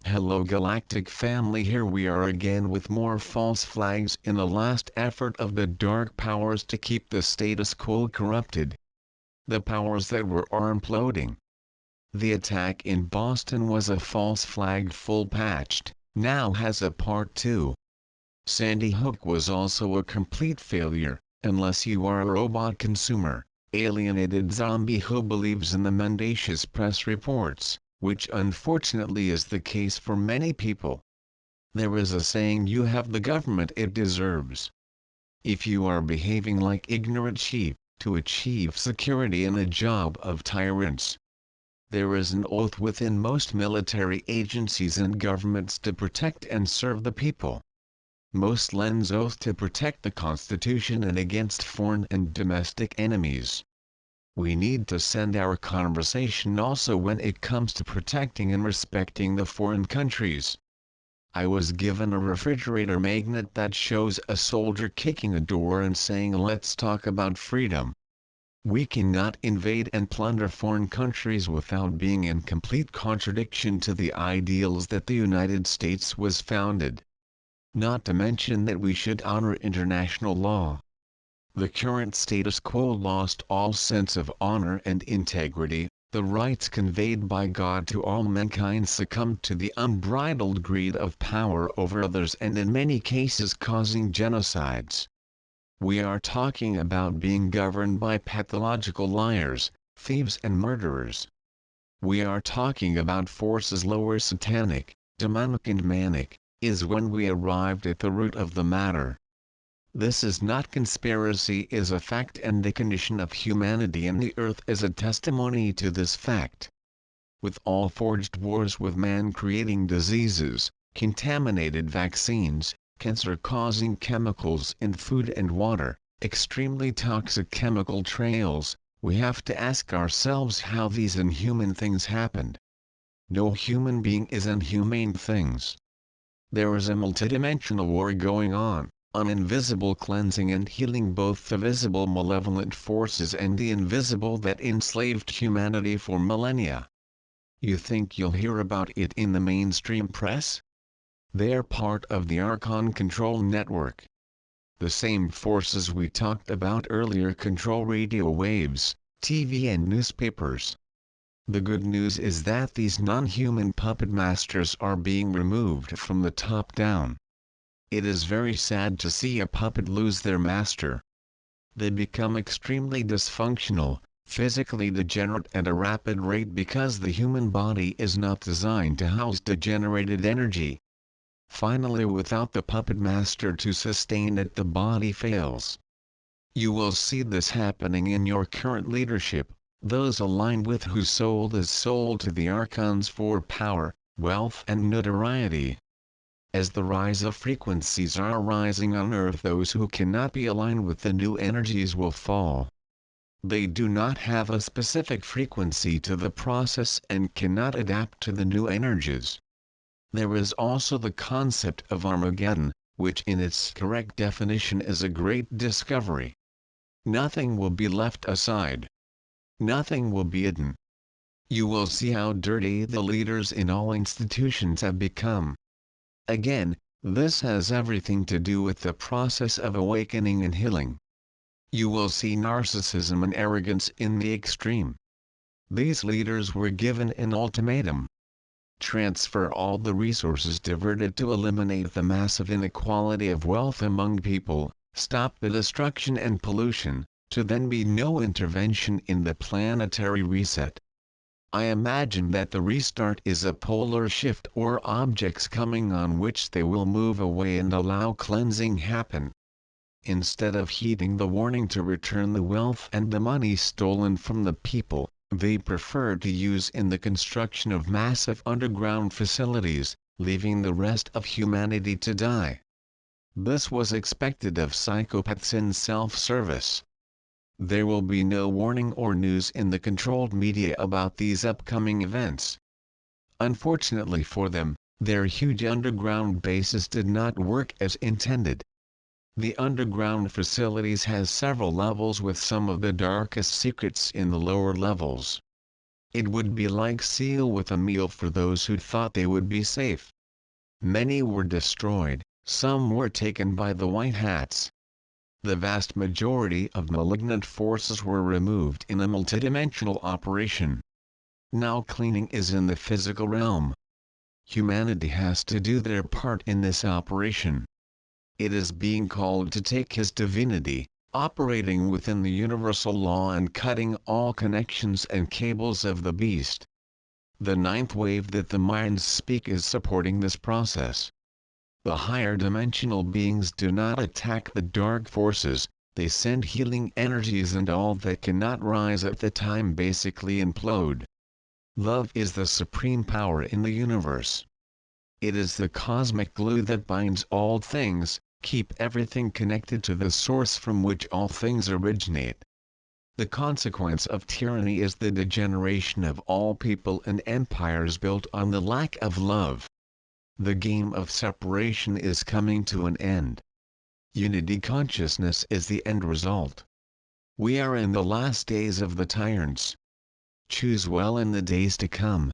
Hello Galactic family, here we are again with more false flags in the last effort of the dark powers to keep the status quo corrupted. The powers that were are imploding. The attack in Boston was a false flag full patched, now has a part 2. Sandy Hook was also a complete failure, unless you are a robot consumer, alienated zombie who believes in the mendacious press reports, which unfortunately is the case for many people. There is a saying, you have the government it deserves. If you are behaving like ignorant sheep, to achieve security in a job of tyrants. There is an oath within most military agencies and governments to protect and serve the people. Most lends oath to protect the Constitution and against foreign and domestic enemies. We need to send our conversation also when it comes to protecting and respecting the foreign countries. I was given a refrigerator magnet that shows a soldier kicking a door and saying, "Let's talk about freedom." We cannot invade and plunder foreign countries without being in complete contradiction to the ideals that the United States was founded. Not to mention that we should honor international law. The current status quo lost all sense of honor and integrity. The rights conveyed by God to all mankind succumbed to the unbridled greed of power over others and in many cases causing genocides. We are talking about being governed by pathological liars, thieves and murderers. We are talking about forces lower satanic, demonic and manic, is when we arrived at the root of the matter. This is not conspiracy, is a fact, and the condition of humanity and the earth is a testimony to this fact. With all forged wars with man creating diseases, contaminated vaccines, cancer-causing chemicals in food and water, extremely toxic chemical trails, we have to ask ourselves how these inhuman things happened. No human being is inhumane things. There is a multidimensional war going on, an invisible cleansing and healing, both the visible malevolent forces and the invisible that enslaved humanity for millennia. You think you'll hear about it in the mainstream press? They're part of the Archon control network. The same forces we talked about earlier control radio waves, TV and newspapers. The good news is that these non-human puppet masters are being removed from the top down. It is very sad to see a puppet lose their master. They become extremely dysfunctional, physically degenerate at a rapid rate because the human body is not designed to house degenerated energy. Finally, without the puppet master to sustain it, the body fails. You will see this happening in your current leadership, those aligned with whose soul is sold to the archons for power, wealth and notoriety. As the rise of frequencies are rising on Earth, those who cannot be aligned with the new energies will fall. They do not have a specific frequency to the process and cannot adapt to the new energies. There is also the concept of Armageddon, which in its correct definition is a great discovery. Nothing will be left aside. Nothing will be hidden. You will see how dirty the leaders in all institutions have become. Again, this has everything to do with the process of awakening and healing. You will see narcissism and arrogance in the extreme. These leaders were given an ultimatum. Transfer all the resources diverted to eliminate the massive inequality of wealth among people, stop the destruction and pollution, to then be no intervention in the planetary reset. I imagine that the restart is a polar shift or objects coming on which they will move away and allow cleansing happen. Instead of heeding the warning to return the wealth and the money stolen from the people, they prefer to use in the construction of massive underground facilities, leaving the rest of humanity to die. This was expected of psychopaths in self-service. There will be no warning or news in the controlled media about these upcoming events. Unfortunately for them, their huge underground bases did not work as intended. The underground facilities has several levels with some of the darkest secrets in the lower levels. It would be like seal with a meal for those who thought they would be safe. Many were destroyed, some were taken by the White Hats. The vast majority of malignant forces were removed in a multidimensional operation. Now cleaning is in the physical realm. Humanity has to do their part in this operation. It is being called to take his divinity, operating within the universal law and cutting all connections and cables of the beast. The ninth wave that the minds speak is supporting this process. The higher dimensional beings do not attack the dark forces, they send healing energies and all that cannot rise at the time basically implode. Love is the supreme power in the universe. It is the cosmic glue that binds all things, keep everything connected to the source from which all things originate. The consequence of tyranny is the degeneration of all people and empires built on the lack of love. The game of separation is coming to an end. Unity consciousness is the end result. We are in the last days of the tyrants. Choose well in the days to come.